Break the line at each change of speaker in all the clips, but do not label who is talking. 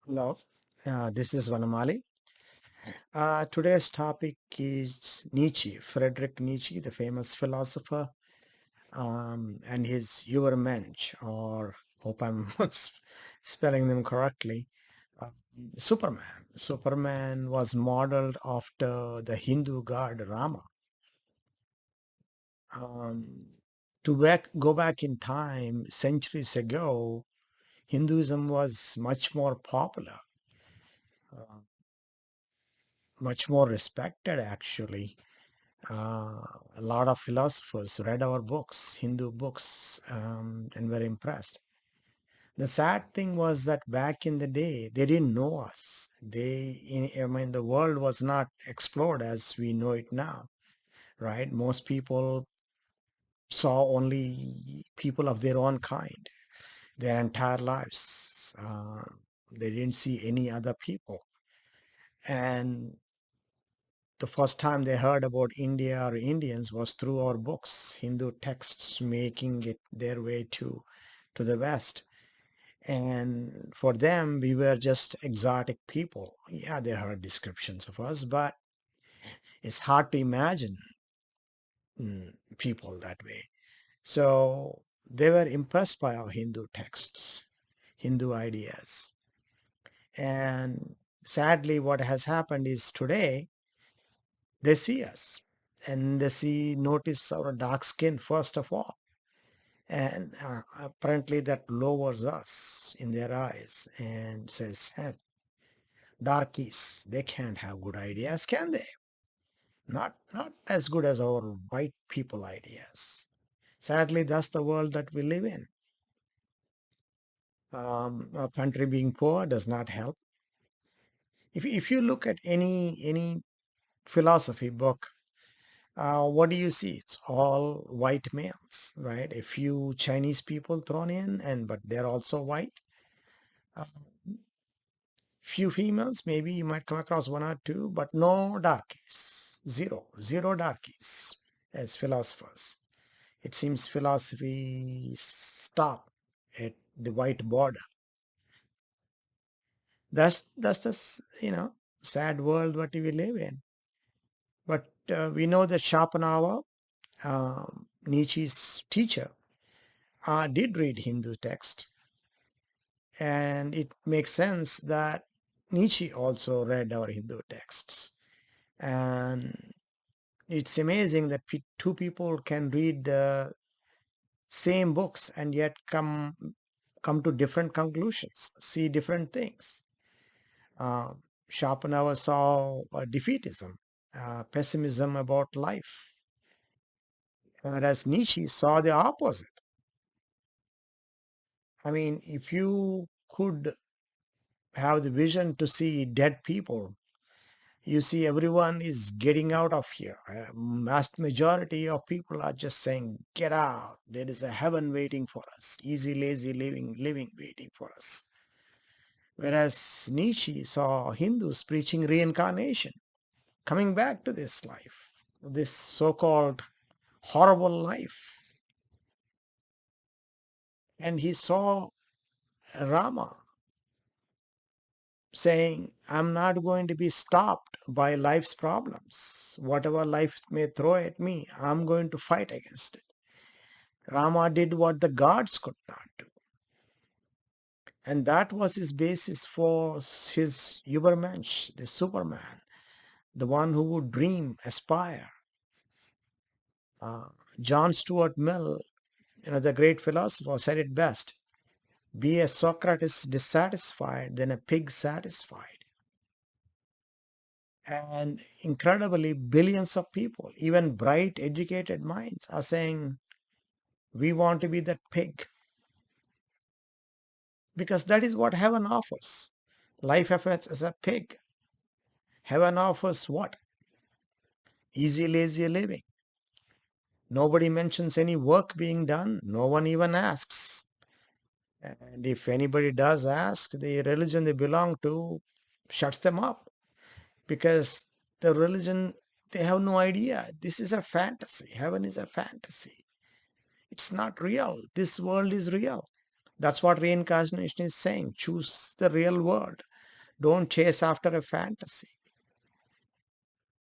Hello, this is Vanamali. Today's topic is Nietzsche, Friedrich Nietzsche, the famous philosopher, and his Ubermensch, or hope I'm spelling them correctly. Uh, Superman. Superman was modeled after the Hindu god Rama. Um, go back in time, centuries ago, Hinduism was much more popular, uh, much more respected, actually. A lot of philosophers read our books, Hindu books, and were impressed. The sad thing was that back in the day, they didn't know us. I mean, the world was not explored as we know it now, right? Most people saw only people of their own kind their entire lives. They didn't see any other people. And the first time they heard about India or Indians was through our books, Hindu texts making it their way to the West. And for them, we were just exotic people. Yeah, they heard descriptions of us, but it's hard to imagine people that way. So they were impressed by our Hindu texts, Hindu ideas. And sadly, what has happened is today they see us and notice our dark skin first of all. And apparently that lowers us in their eyes and says, hey, darkies, they can't have good ideas, can they? Not as good as our white people ideas. Sadly, that's the world that we live in. A country being poor does not help. If you look at any philosophy book, what do you see? It's all white males, right? A few Chinese people thrown in, but they're also white. Uh, few females, maybe you might come across one or two, but no darkies. Zero darkies as philosophers. It seems philosophy stop at the white border. That's the sad world what we live in. But we know that Schopenhauer, Nietzsche's teacher, did read Hindu text, and it makes sense that Nietzsche also read our Hindu texts. And it's amazing that two people can read the same books and yet come to different conclusions, see different things. Uh, Schopenhauer saw defeatism, pessimism about life, whereas Nietzsche saw the opposite. I mean, if you could have the vision to see dead people, you see everyone is getting out of here. Vast majority of people are just saying, get out. There is a heaven waiting for us. Easy, lazy living waiting for us. Whereas Nietzsche saw Hindus preaching reincarnation, coming back to this life, this so-called horrible life. And he saw Rama saying, I'm not going to be stopped by life's problems. Whatever life may throw at me, I'm going to fight against it. Rama did what the gods could not do. And that was his basis for his Ubermensch, the Superman, the one who would dream, aspire. Uh, John Stuart Mill, the great philosopher, said it best: be a Socrates dissatisfied than a pig satisfied. And incredibly, billions of people, even bright, educated minds, are saying, we want to be that pig. Because that is what heaven offers. Life offers as a pig. Heaven offers what? Easy, lazy living. Nobody mentions any work being done. No one even asks. And if anybody does ask, the religion they belong to shuts them up because the religion, they have no idea. This is a fantasy. Heaven is a fantasy. It's not real. This world is real. That's what reincarnation is saying. Choose the real world. Don't chase after a fantasy.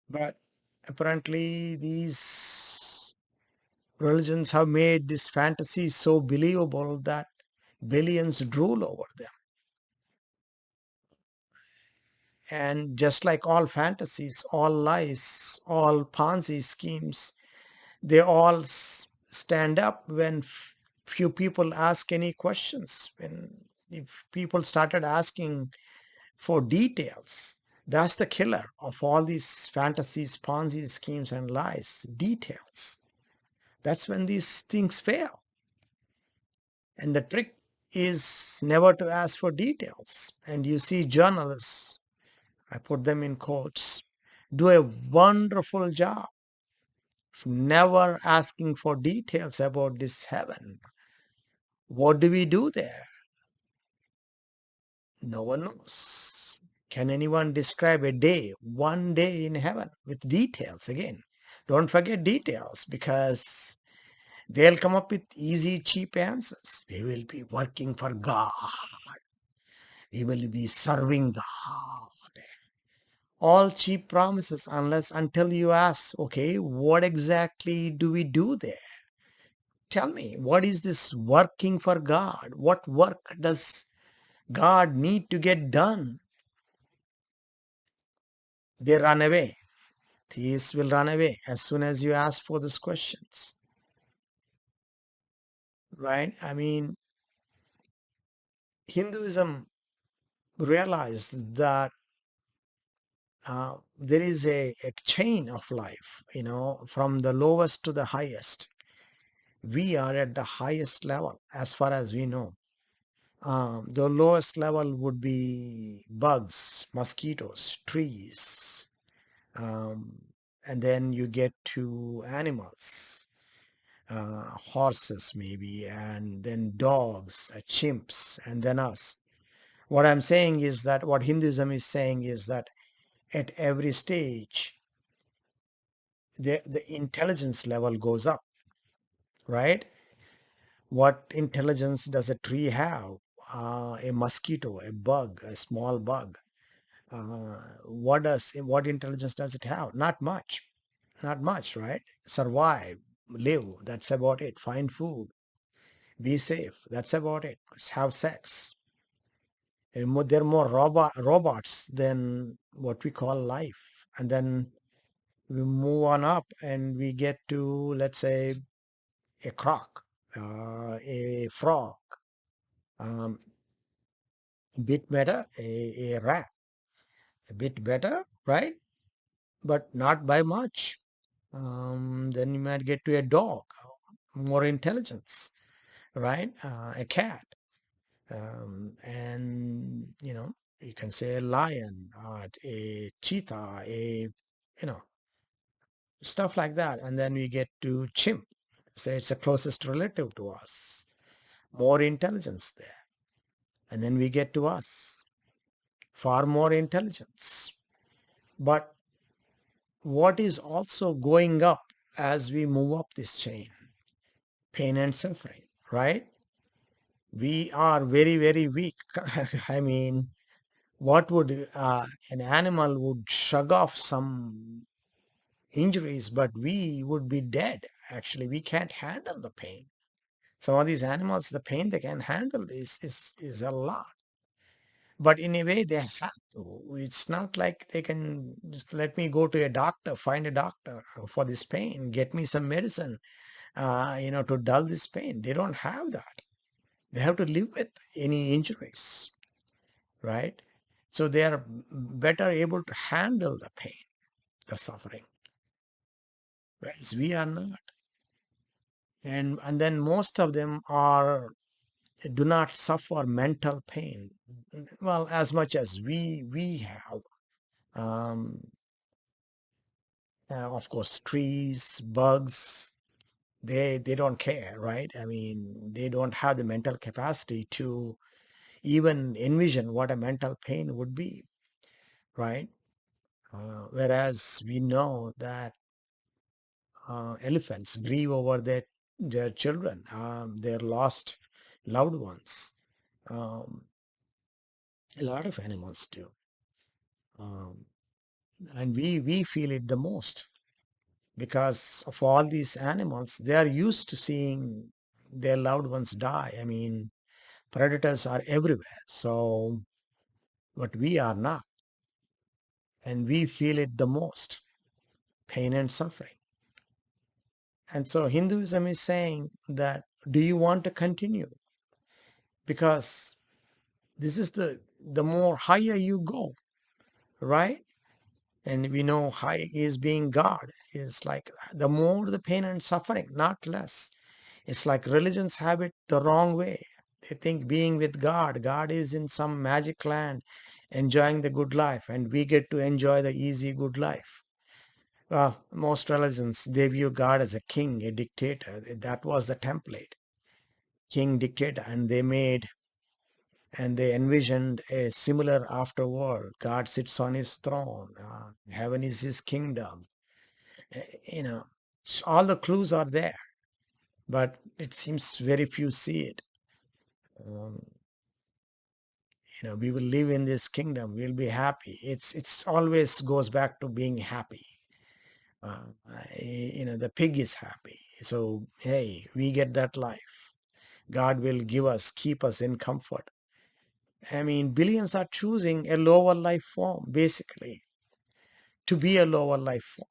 But apparently, these religions have made this fantasy so believable that billions drool over them. And just like all fantasies, all lies, all Ponzi schemes, they all stand up when few people ask any questions. When if people started asking for details, that's the killer of all these fantasies, Ponzi schemes, and lies. Details. That's when these things fail. And the trick is never to ask for details. And you see journalists, I put them in quotes, do a wonderful job never asking for details about this heaven. What do we do there? No one knows. Can anyone describe a day, one day in heaven with details? Again, don't forget details because they'll come up with easy, cheap answers. We will be working for God. We will be serving God. All cheap promises until you ask, okay, what exactly do we do there? Tell me, what is this working for God? What work does God need to get done? They run away. Theists will run away as soon as you ask for those questions, right? I mean, Hinduism realized that there is a chain of life, from the lowest to the highest. We are at the highest level as far as we know. The lowest level would be bugs, mosquitoes, trees, um, and then you get to animals, horses maybe, and then dogs, chimps, and then us. What I'm saying is that what Hinduism is saying is that at every stage, the intelligence level goes up, right? What intelligence does a tree have? A mosquito, a bug, a small bug. What intelligence does it have? Not much. Not much, right? Survive, live, that's about it. Find food, be safe, that's about it. Have sex. They're more robots than what we call life. And then we move on up and we get to, let's say, a croc, a frog, um, a bit better, a rat, a bit better, right? But not by much. Then you might get to a dog, more intelligence, right? A cat, and you can say a lion, a cheetah, you know stuff like that. And then we get to chimp. So it's the closest relative to us, more intelligence there. And then we get to us, far more intelligence. But what is also going up as we move up this chain? Pain and suffering, right? We are very, very weak. I mean, what would an animal would shrug off some injuries, but we would be dead. Actually, we can't handle the pain. Some of these animals, the pain they can handle is a lot. But in a way, they have to. It's not like they can just let me go to a doctor, find a doctor for this pain, get me some medicine, to dull this pain. They don't have that. They have to live with any injuries, right? So they are better able to handle the pain, the suffering, whereas we are not. And then most of them are do not suffer mental pain, well, as much as we have. Um, of course, trees, bugs, they don't care, right? I mean, they don't have the mental capacity to even envision what a mental pain would be, right? Whereas we know that elephants grieve over their children, their lost loved ones. Um, a lot of animals do. Um, and we feel it the most because of all these animals. They are used to seeing their loved ones die. I mean, predators are everywhere. So, but we are not. And we feel it the most, pain and suffering. And so Hinduism is saying that, do you want to continue? Because this is the more higher you go, right? And we know high is being God. Is like the more the pain and suffering, not less. It's like religions have it the wrong way. They think being with God, God is in some magic land enjoying the good life, and we get to enjoy the easy good life. Well, most religions, they view God as a king, a dictator. That was the template, king, dictator, and they envisioned a similar afterworld. God sits on his throne. Heaven is his kingdom. You know, all the clues are there, but it seems very few see it. Um, we will live in this kingdom. We'll be happy. It's always goes back to being happy. The pig is happy. So hey, we get that life. God will give us, keep us in comfort. I mean, billions are choosing a lower life form, basically, to be a lower life form.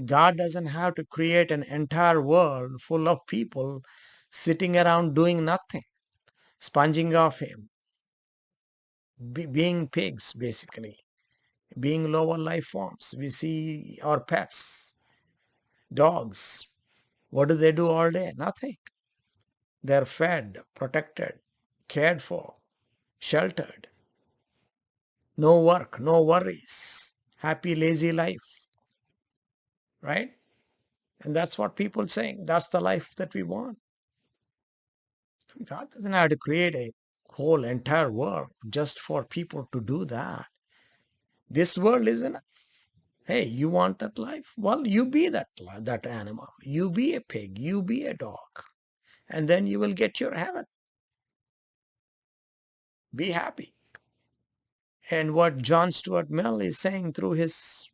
God doesn't have to create an entire world full of people sitting around doing nothing, sponging off Him, being pigs, basically, being lower life forms. We see our pets, dogs. What do they do all day? Nothing. They're fed, protected, cared for, sheltered. No work, no worries. Happy, lazy life, right? And that's what people saying. That's the life that we want. God doesn't have to create a whole entire world just for people to do that. This world isn't. Hey, you want that life? Well, you be that animal. You be a pig. You be a dog, and then you will get your heaven. Be happy. And what John Stuart Mill is saying through his,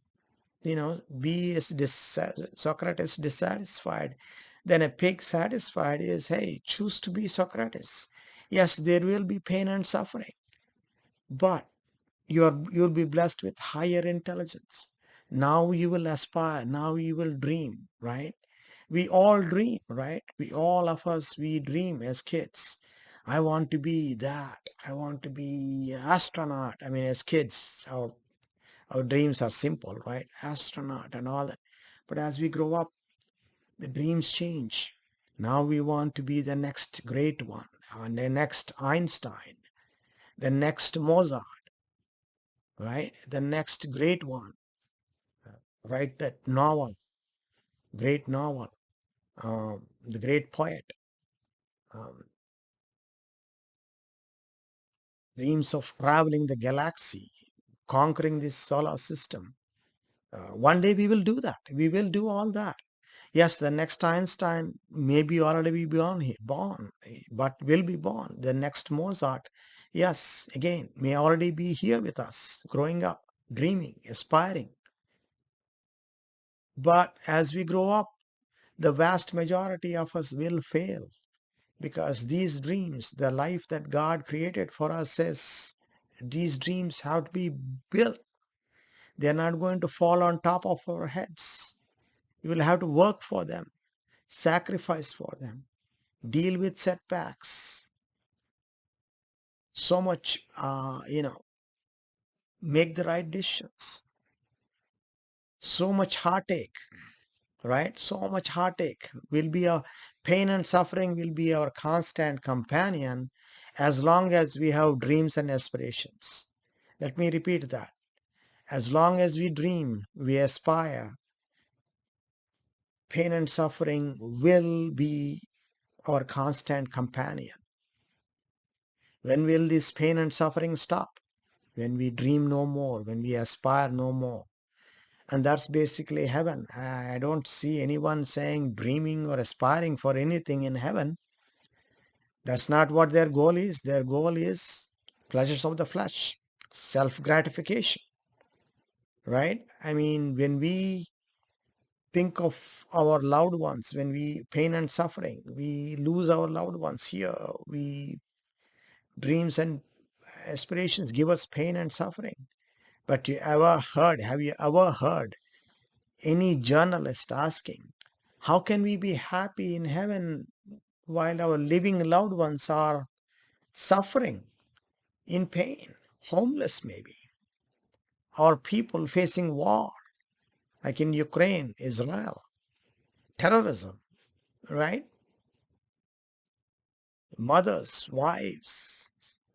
be as Socrates dissatisfied, then a pig satisfied is, hey, choose to be Socrates. Yes, there will be pain and suffering, but you'll be blessed with higher intelligence. Now you will aspire. Now you will dream, right? We all dream, right? All of us, we dream as kids. I want to be that. I want to be astronaut. I mean, as kids, our dreams are simple, right? Astronaut and all that. But as we grow up, the dreams change. Now we want to be the next great one, and the next Einstein, the next Mozart, right? The next great one. Write that novel, great novel, the great poet. Um, Dreams of traveling the galaxy, conquering this solar system. One day we will do that. We will do all that. Yes, the next Einstein maybe already be born, but will be born. The next Mozart, yes, again, may already be here with us, growing up, dreaming, aspiring. But as we grow up, the vast majority of us will fail because these dreams, the life that God created for us, says these dreams have to be built. They're not going to fall on top of our heads. You will have to work for them, sacrifice for them, deal with setbacks. So much, make the right decisions. So much heartache, right? So much heartache will be a pain and suffering will be our constant companion as long as we have dreams and aspirations. Let me repeat that. As long as we dream, we aspire, pain and suffering will be our constant companion. When will this pain and suffering stop? When we dream no more, when we aspire no more. And that's basically heaven. I don't see anyone saying dreaming or aspiring for anything in heaven. That's not what their goal is. Their goal is pleasures of the flesh, self-gratification, right? I mean, when we think of our loved ones, when we pain and suffering, we lose our loved ones here. We dreams and aspirations give us pain and suffering. But have you ever heard any journalist asking, how can we be happy in heaven while our living loved ones are suffering in pain, homeless maybe, or people facing war, like in Ukraine, Israel, terrorism, right? Mothers, wives,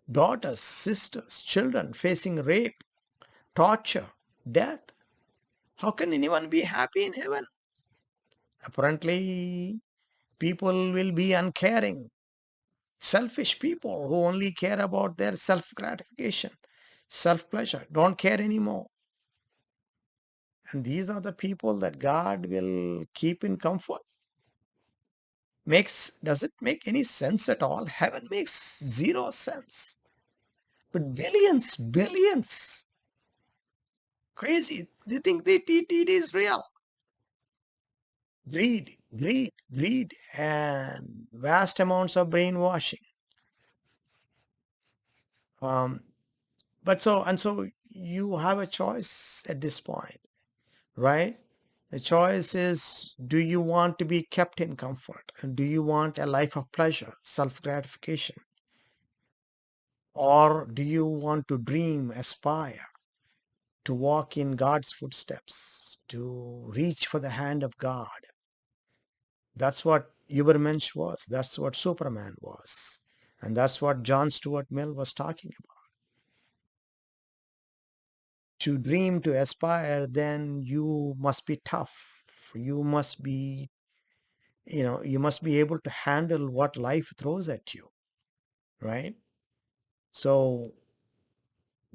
daughters, sisters, children facing rape, torture, death. How can anyone be happy in heaven? Apparently, people will be uncaring, selfish people who only care about their self gratification, self pleasure, don't care anymore. And these are the people that God will keep in comfort. Does it make any sense at all? Heaven makes zero sense. But billions, crazy. They think it is real. Greed, and vast amounts of brainwashing. Um, so you have a choice at this point, right? The choice is, do you want to be kept in comfort? And do you want a life of pleasure, self-gratification? Or do you want to dream, aspire, to walk in God's footsteps, to reach for the hand of God? That's what Ubermensch was. That's what Superman was. And that's what John Stuart Mill was talking about. To dream, to aspire, then you must be tough. You must be, you must be able to handle what life throws at you, right? So,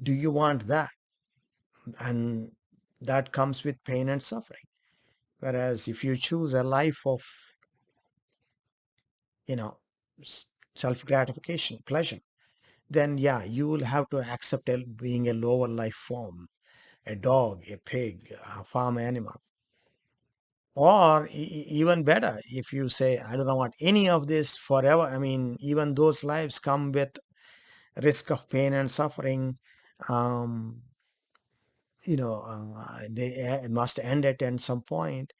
do you want that? And that comes with pain and suffering. Whereas if you choose a life of, you know, self gratification, pleasure, then yeah, you will have to accept being a lower life form, a dog, a pig, a farm animal. Or even better, if you say, I don't want any of this forever. I mean, even those lives come with risk of pain and suffering. Um, they must end at some point.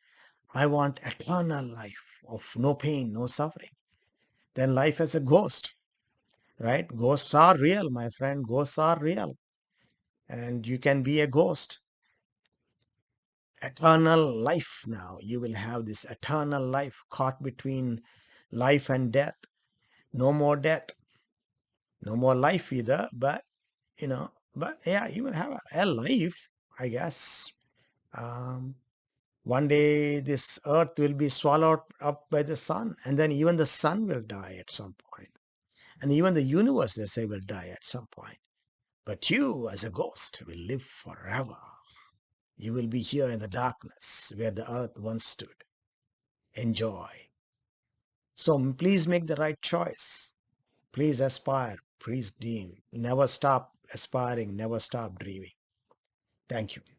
I want eternal life of no pain, no suffering. Then life as a ghost, right? Ghosts are real, my friend. Ghosts are real. And you can be a ghost. Eternal life now. You will have this eternal life caught between life and death. No more death, no more life either, but yeah, you will have a life, I guess. Um, One day this earth will be swallowed up by the sun, and then even the sun will die at some point. And even the universe, they say, will die at some point. But you, as a ghost, will live forever. You will be here in the darkness where the earth once stood. Enjoy. So please make the right choice. Please aspire. Please dream. Never stop aspiring. Never stop dreaming. Thank you.